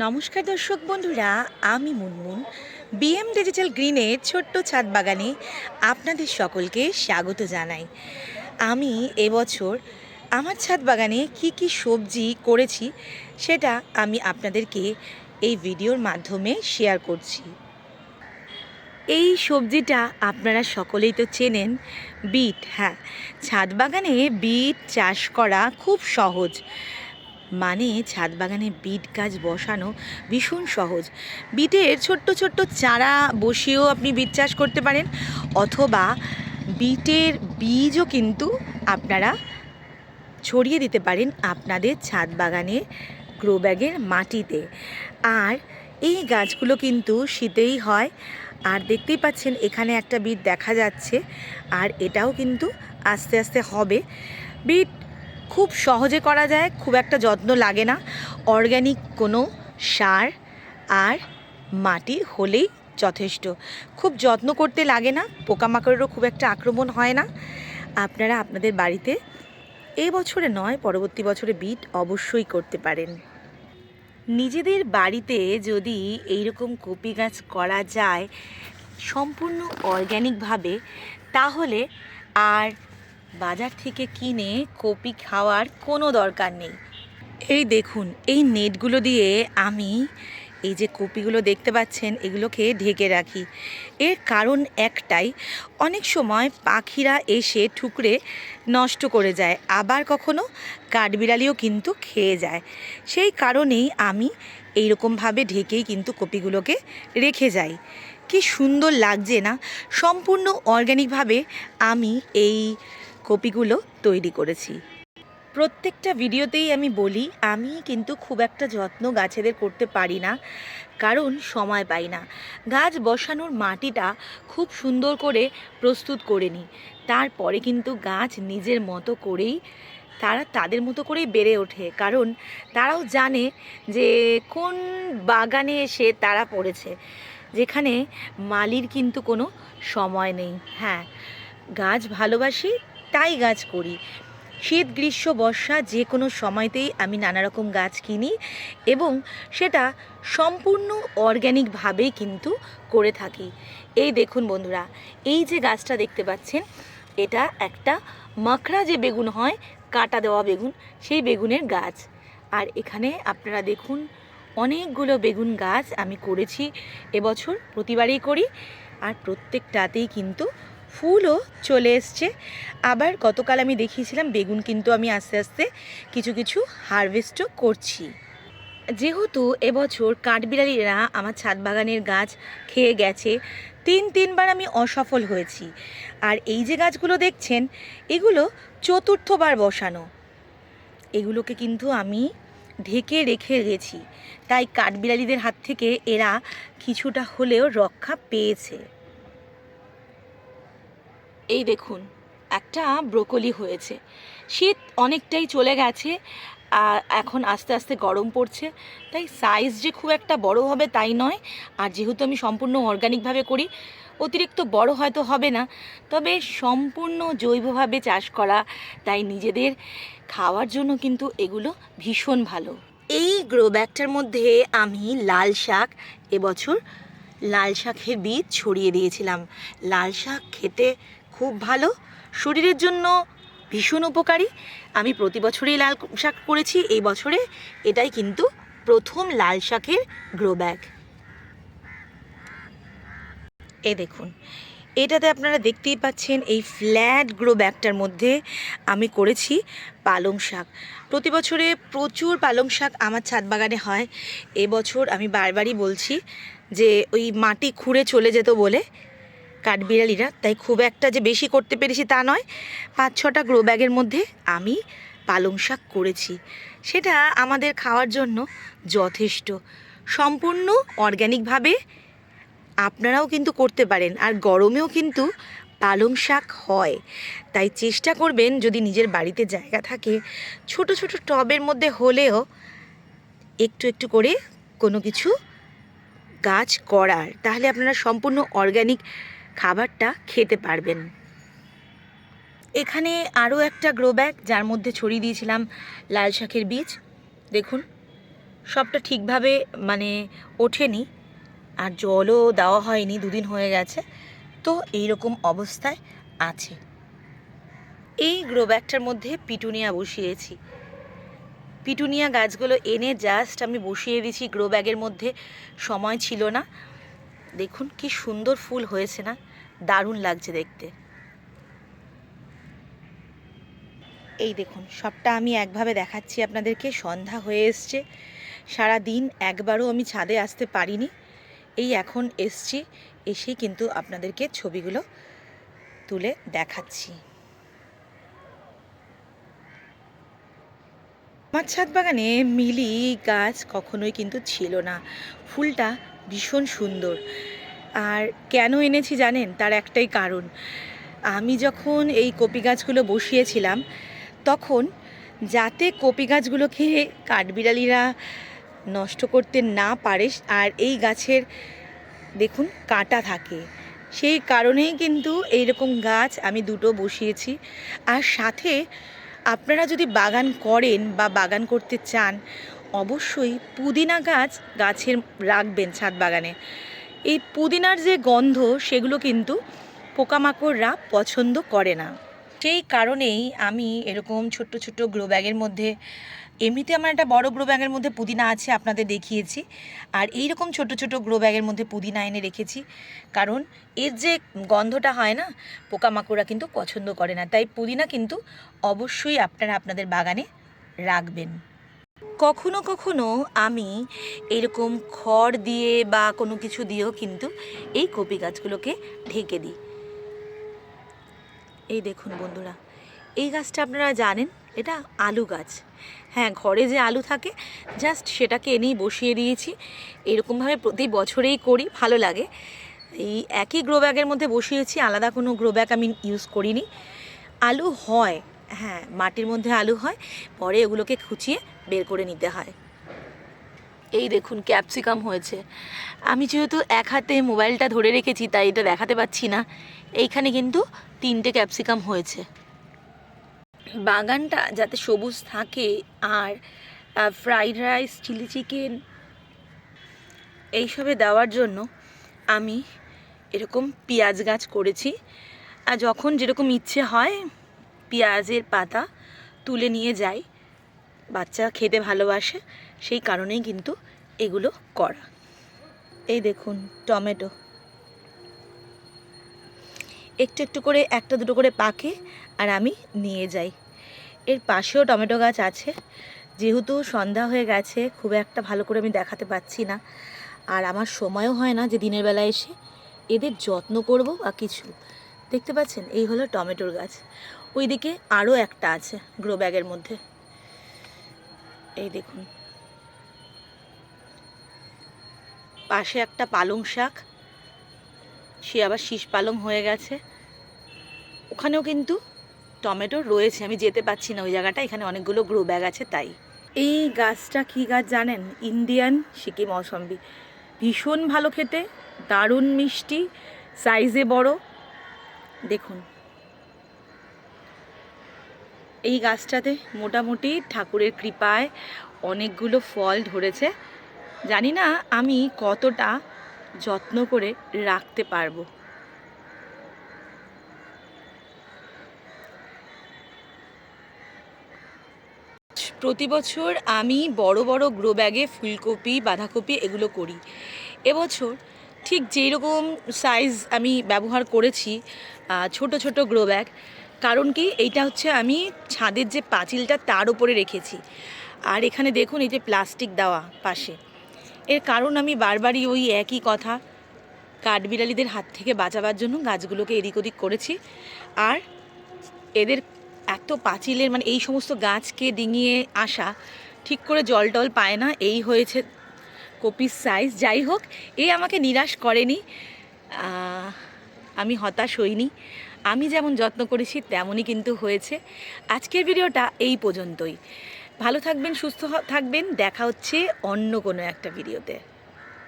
নমস্কার দর্শক বন্ধুরা, আমি মুনমুন বিএম ডিজিটাল গ্রিনের ছোট্ট ছাদ বাগানে আপনাদের সকলকে স্বাগত জানাই। আমি এবছর আমার ছাদ বাগানে কি সবজি করেছি সেটা আমি আপনাদেরকে এই ভিডিওর মাধ্যমে শেয়ার করছি। এই সবজিটা আপনারা সকলেই তো চেনেন, বিট। হ্যাঁ, ছাদ বাগানে বিট চাষ করা খুব সহজ। মানে ছাদ বাগানে বিট গাছ বসানো ভীষণ সহজ। বিটের ছোট্ট ছোট্ট চারা বসিয়েও আপনি বিট চাষ করতে পারেন, অথবা বিটের বীজও কিন্তু আপনারা ছড়িয়ে দিতে পারেন আপনাদের ছাদ বাগানের গ্রো ব্যাগের মাটিতে। আর এই গাছগুলো কিন্তু শীতেই হয়। আর দেখতেই পাচ্ছেন এখানে একটা বিট দেখা যাচ্ছে, আর এটাও কিন্তু আস্তে আস্তে হবে। বিট খুব সহজে করা যায়, খুব একটা যত্ন লাগে না। অর্গ্যানিক কোনো সার আর মাটি হলেই যথেষ্ট। খুব যত্ন করতে লাগে না, পোকামাকড়েরও খুব একটা আক্রমণ হয় না। আপনারা আপনাদের বাড়িতে এই বছরে নয়, পরবর্তী বছরে বিট অবশ্যই করতে পারেন। নিজেদের বাড়িতে যদি এইরকম কপি গাছ করা যায় সম্পূর্ণ অর্গ্যানিকভাবে, তাহলে আর বাজার থেকে কিনে কপি খাওয়ার কোনো দরকার নেই। এই দেখুন, এই নেটগুলো দিয়ে আমি এই যে কপিগুলো দেখতে পাচ্ছেন এগুলোকে ঢেকে রাখি। এর কারণ একটাই, অনেক সময় পাখিরা এসে ঠুকরে নষ্ট করে যায়, আবার কখনো কাঠবিড়ালিও কিন্তু খেয়ে যায়। সেই কারণেই আমি এইরকমভাবে ঢেকেই কিন্তু কপিগুলোকে রেখে যাই। কি সুন্দর লাগছে না? সম্পূর্ণ অর্গ্যানিকভাবে আমি এই কপিগুলো তৈরি করেছি। প্রত্যেকটা ভিডিওতেই আমি বলি, আমি কিন্তু খুব একটা যত্ন গাছেদের করতে পারি না, কারণ সময় পাই না। গাছ বসানোর মাটিটা খুব সুন্দর করে প্রস্তুত করে নিই, তারপরে কিন্তু গাছ নিজের মতো করেই তাদের মতো করেই বেড়ে ওঠে। কারণ তারাও জানে যে কোন বাগানে এসে তারা পড়েছে, যেখানে মালির কিন্তু কোনো সময় নেই। হ্যাঁ, গাছ ভালোবাসি তাই গাছ করি। শীত, গ্রীষ্ম, বর্ষা যে কোনো সময়তেই আমি নানা রকম গাছ কিনি, এবং সেটা সম্পূর্ণ অর্গ্যানিকভাবেই কিন্তু করে থাকি। এই দেখুন বন্ধুরা, এই যে গাছটা দেখতে পাচ্ছেন, এটা একটা মাখড়া যে বেগুন হয়, কাটা দেওয়া বেগুন, সেই বেগুনের গাছ। আর এখানে আপনারা দেখুন অনেকগুলো বেগুন গাছ আমি করেছি এবছর, প্রতিবারেই করি। আর প্রত্যেকটাতেই কিন্তু ফুলও চলে এসছে। আবার গতকাল আমি দেখিয়েছিলাম বেগুন কিন্তু আমি আস্তে আস্তে কিছু কিছু হারভেস্টও করছি। যেহেতু এবছর কাঠবিড়ালিরা আমার ছাদ বাগানের গাছ খেয়ে গেছে, তিনবার আমি অসফল হয়েছি। আর এই যে গাছগুলো দেখছেন, এগুলো চতুর্থবার বসানো। এগুলোকে কিন্তু আমি ঢেকে রেখে গেছি, তাই কাঠবিড়ালিদের হাত থেকে এরা কিছুটা হলেও রক্ষা পেয়েছে। এই দেখুন, একটা ব্রোকলি হয়েছে। শীত অনেকটাই চলে গেছে, এখন আস্তে আস্তে গরম পড়ছে, তাই সাইজ যে খুব একটা বড় হবে তাই নয়। আর যেহেতু আমি সম্পূর্ণ অর্গানিকভাবে করি, অতিরিক্ত বড় হয়তো হবে না, তবে সম্পূর্ণ জৈবভাবে চাষ করা, তাই নিজেদের খাওয়ার জন্য কিন্তু এগুলো ভীষণ ভালো। এই গ্রো ব্যাগটার মধ্যে আমি লাল শাক, এবছর লাল শাকের বীজ ছড়িয়ে দিয়েছিলাম। লাল শাক খেতে খুব ভালো, শরীরের জন্য ভীষণ উপকারী। আমি প্রতি বছরই লাল শাক করেছি, এই বছরে এটাই কিন্তু প্রথম লাল শাকের গ্রো ব্যাগ। এ দেখুন, এটাতে আপনারা দেখতেই পাচ্ছেন এই ফ্ল্যাট গ্রো ব্যাগটার মধ্যে আমি করেছি পালং শাক। প্রতি বছরে প্রচুর পালং শাক আমার ছাদ বাগানে হয়। এবছর আমি বারবারই বলছি যে ওই মাটি খুঁড়ে চলে যেত বলে কাঠবিড়ালিরা, তাই খুব একটা যে বেশি করতে পেরেছি তা নয়। 5-6টা গ্রো ব্যাগের মধ্যে আমি পালং শাক করেছি, সেটা আমাদের খাওয়ার জন্য যথেষ্ট। সম্পূর্ণ অর্গ্যানিকভাবে আপনারাও কিন্তু করতে পারেন। আর গরমেও কিন্তু পালং শাক হয়, তাই চেষ্টা করবেন যদি নিজের বাড়িতে জায়গা থাকে, ছোট ছোট টবের মধ্যে হলেও একটু একটু করে কোনো কিছু গাছ করার, তাহলে আপনারা সম্পূর্ণ অর্গ্যানিক খাবারটা খেতে পারবেন। এখানে আরও একটা গ্রো ব্যাগ, যার মধ্যে ছড়িয়ে দিয়েছিলাম লাল শাকের বীজ। দেখুন, সবটা ঠিকভাবে মানে ওঠেনি, আর জলও দেওয়া হয়নি, 2 দিন হয়ে গেছে, তো এইরকম অবস্থায় আছে। এই গ্রো ব্যাগটার মধ্যে পিটুনিয়া বসিয়েছি। পিটুনিয়া গাছগুলো এনে জাস্ট আমি বসিয়ে দিয়েছি গ্রো ব্যাগের মধ্যে, সময় ছিল না। দেখুন কি সুন্দর ফুল হয়েছে না, দারুণ লাগছে দেখতে। এই দেখুন সবটা আমি একভাবে দেখাচ্ছি আপনাদেরকে। সন্ধ্যা হয়ে এসছে, সারা দিন একবারও আমি ছাদে আসতে পারিনি, এই এখন এসছি, এসেই কিন্তু আপনাদেরকে ছবিগুলো তুলে দেখাচ্ছি। আমার ছাদ বাগানে মিলি গাছ কখনোই কিন্তু ছিল না। ফুলটা ভীষণ সুন্দর। আর কেন এনেছি জানেন? তার একটাই কারণ, আমি যখন এই কপি গাছগুলো বসিয়েছিলাম তখন যাতে কপি গাছগুলোকে কাঠবিড়ালিরা নষ্ট করতে না পারে, আর এই গাছের দেখুন কাঁটা থাকে, সেই কারণেই কিন্তু এইরকম গাছ আমি 2টো বসিয়েছি। আর সাথে আপনারা যদি বাগান করেন বা বাগান করতে চান, অবশ্যই পুদিনা গাছের রাখবেন ছাদ বাগানে। এই পুদিনার যে গন্ধ, সেগুলো কিন্তু পোকামাকড়রা পছন্দ করে না। সেই কারণেই আমি এরকম ছোট্ট ছোট্ট গ্রো ব্যাগের মধ্যে, এমনিতে আমার একটা বড় গ্রো ব্যাগের মধ্যে পুদিনা আছে, আপনাদের দেখিয়েছি, আর এইরকম ছোট ছোট গ্রো ব্যাগের মধ্যে পুদিনা এনে রেখেছি। কারণ এর যে গন্ধটা হয় না, পোকামাকড়রা কিন্তু পছন্দ করে না, তাই পুদিনা কিন্তু অবশ্যই আপনারা আপনাদের বাগানে রাখবেন। কখনো কখনো আমি এরকম খড় দিয়ে বা কোনো কিছু দিয়েও কিন্তু এই কপি গাছগুলোকে ঢেকে দিই। এই দেখুন বন্ধুরা, এই গাছটা আপনারা জানেন, এটা আলু গাছ। হ্যাঁ, ঘরে যে আলু থাকে জাস্ট সেটাকে এনেই বসিয়ে দিয়েছি। এরকমভাবে প্রতি বছরেই করি, ভালো লাগে। এই একই গ্রো ব্যাগের মধ্যে বসিয়েছি, আলাদা কোনো গ্রো ব্যাগ আমি ইউজ করিনি। আলু হয়, হ্যাঁ, মাটির মধ্যে আলু হয়, পরে ওগুলোকে খুঁচিয়ে বের করে নিতে হয়। এই দেখুন ক্যাপসিকাম হয়েছে। আমি যেহেতু এক হাতে মোবাইলটা ধরে রেখেছি তাই এটা দেখাতে পাচ্ছি না। এইখানে কিন্তু 3টে ক্যাপসিকাম হয়েছে। বাগানটা যাতে সবুজ থাকে, আর ফ্রাইড রাইস, চিলি চিকেন এইসবে দেওয়ার জন্য আমি এরকম পেঁয়াজ গাছ করেছি। আর যখন যেরকম ইচ্ছে হয় পেঁয়াজের পাতা তুলে নিয়ে যাই, বাচ্চা খেতে ভালোবাসে, সেই কারণেই কিন্তু এগুলো করা। এই দেখুন টমেটো একটু একটু করে, 1টা 2টো করে পাকে, আর আমি নিয়ে যাই। এর পাশেও টমেটো গাছ আছে, যেহেতু সন্ধ্যা হয়ে গেছে খুব একটা ভালো করে আমি দেখাতে পাচ্ছি না, আর আমার সময়ও হয় না যে দিনের বেলা এসে এদের যত্ন করব বা কিছু। দেখতে পাচ্ছেন, এই হলো টমেটোর গাছ। ওইদিকে আরও একটা আছে গ্রো ব্যাগের মধ্যে, এই দেখুন। পাশে একটা পালং শাক, সে আবার শীষ পালং হয়ে গেছে। ওখানেও কিন্তু টমেটো রয়েছে, আমি যেতে পারছি না ওই জায়গাটা, এখানে অনেকগুলো গ্রো ব্যাগ আছে তাই। এই গাছটা কী গাছ জানেন? ইন্ডিয়ান সিকিম মৌসম্বি। ভীষণ ভালো খেতে, দারুণ মিষ্টি, সাইজে বড়। দেখুন এই গাছটাতে মোটামুটি ঠাকুরের কৃপায় অনেকগুলো ফল ধরেছে। জানি না আমি কতটা যত্ন করে রাখতে পারবো। প্রতি বছর আমি বড় বড় গ্রো ব্যাগে ফুলকপি, বাঁধাকপি এগুলো করি। এবছর ঠিক যেই রকম সাইজ আমি ব্যবহার করেছি, ছোট ছোট গ্রো ব্যাগ। কারণ কি, এইটা হচ্ছে আমি ছাদের যে পাঁচিলটা তার উপরে রেখেছি, আর এখানে দেখুন এই যে প্লাস্টিক দেওয়া পাশে। এর কারণ আমি বারবারই ওই একই কথা, কাঠবিড়ালিদের হাত থেকে বাঁচাবার জন্য গাছগুলোকে এদিক ওদিক করেছি। আর এদের এত পাঁচিলের মানে এই সমস্ত গাছকে ডিঙিয়ে আসা, ঠিক করে জল টল পায় না, এই হয়েছে কপির সাইজ। যাই হোক, এ আমাকে নিরাশ করেনি, আমি হতাশ হইনি। আমি যেমন যত্ন করেছি তেমনই কিন্তু হয়েছে। আজকের ভিডিওটা এই পর্যন্তই। ভালো থাকবেন, সুস্থ থাকবেন, দেখা হচ্ছে অন্য কোনো একটা ভিডিওতে।